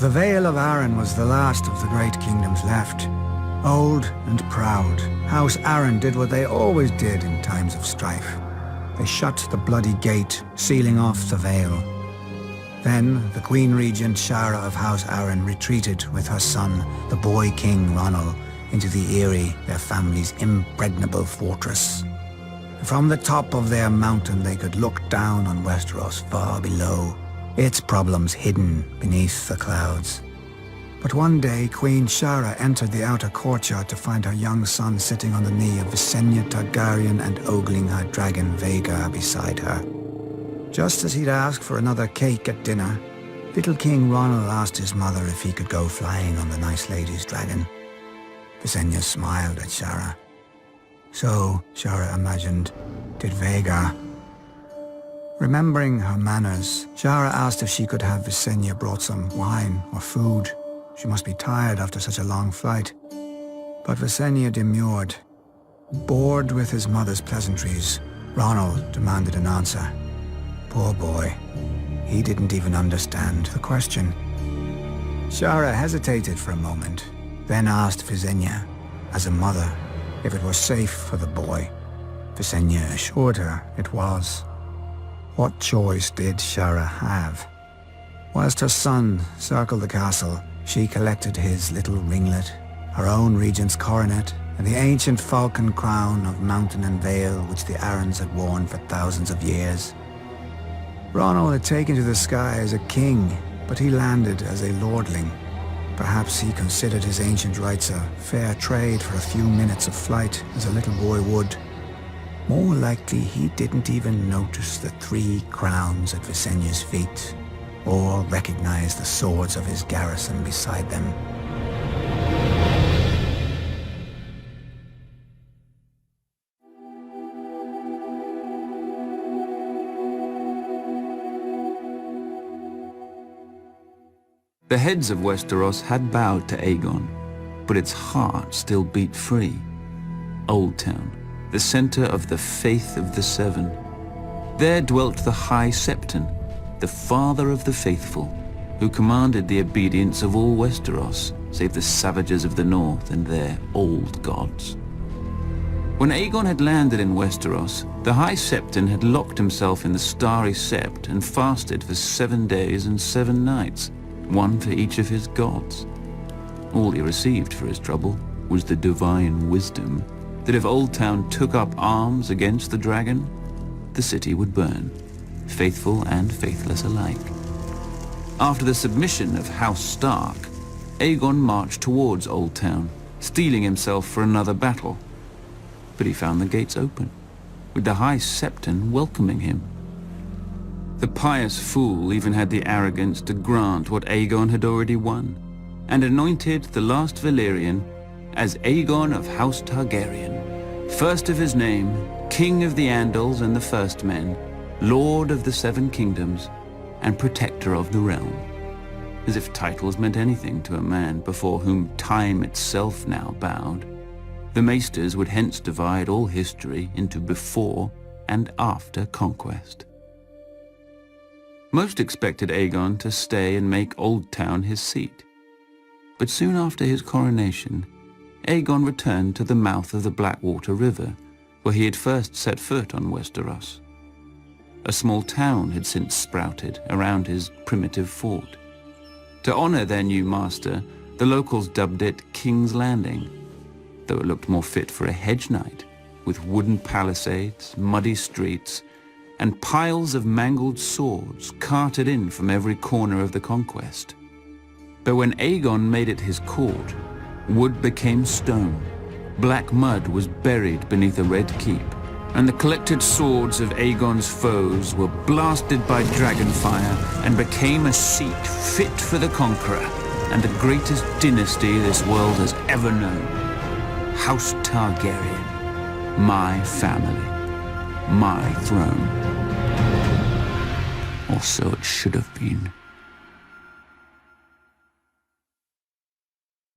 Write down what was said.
The Vale of Arryn was the last of the great kingdoms left. Old and proud, House Arryn did what they always did in times of strife. They shut the bloody gate, sealing off the Vale. Then, the Queen Regent Shara of House Arryn retreated with her son, the boy king Ronald, into the Eyrie, their family's impregnable fortress. From the top of their mountain they could look down on Westeros far below, its problems hidden beneath the clouds. But one day, Queen Shara entered the outer courtyard to find her young son sitting on the knee of Visenya Targaryen and ogling her dragon Vhagar beside her. Just as he'd asked for another cake at dinner, little King Ronald asked his mother if he could go flying on the nice lady's dragon. Visenya smiled at Shara. So, Shara imagined, did Vhagar. Remembering her manners, Shara asked if she could have Visenya brought some wine or food. She must be tired after such a long flight. But Visenya demurred. Bored with his mother's pleasantries, Ronald demanded an answer. Poor boy. He didn't even understand the question. Shara hesitated for a moment, then asked Visenya, as a mother, if it was safe for the boy. Visenya assured her it was. What choice did Shara have? Whilst her son circled the castle, she collected his little ringlet, her own regent's coronet, and the ancient falcon crown of mountain and vale which the Arryns had worn for thousands of years. Ronald had taken to the sky as a king, but he landed as a lordling. Perhaps he considered his ancient rights a fair trade for a few minutes of flight, as a little boy would. More likely he didn't even notice the 3 crowns at Visenya's feet, or recognize the swords of his garrison beside them. The heads of Westeros had bowed to Aegon, but its heart still beat free. Old Town, the center of the Faith of the Seven. There dwelt the High Septon, the father of the faithful, who commanded the obedience of all Westeros, save the savages of the north and their old gods. When Aegon had landed in Westeros, the High Septon had locked himself in the Starry Sept and fasted for 7 days and 7 nights, one for each of his gods. All he received for his trouble was the divine wisdom that if Old Town took up arms against the dragon, the city would burn, faithful and faithless alike. After the submission of House Stark, Aegon marched towards Old Town, steeling himself for another battle. But he found the gates open, with the High Septon welcoming him. The pious fool even had the arrogance to grant what Aegon had already won, and anointed the last Valyrian as Aegon of House Targaryen, first of his name, King of the Andals and the First Men, Lord of the 7 Kingdoms, and Protector of the Realm. As if titles meant anything to a man before whom time itself now bowed. The Maesters would hence divide all history into before and after conquest. Most expected Aegon to stay and make Old Town his seat. But soon after his coronation, Aegon returned to the mouth of the Blackwater River, where he had first set foot on Westeros. A small town had since sprouted around his primitive fort. To honor their new master, the locals dubbed it King's Landing, though it looked more fit for a hedge knight, with wooden palisades, muddy streets, and piles of mangled swords carted in from every corner of the conquest. But when Aegon made it his court, wood became stone, black mud was buried beneath a red keep, and the collected swords of Aegon's foes were blasted by dragonfire and became a seat fit for the conqueror and the greatest dynasty this world has ever known. House Targaryen, my family, my throne. Or so it should have been.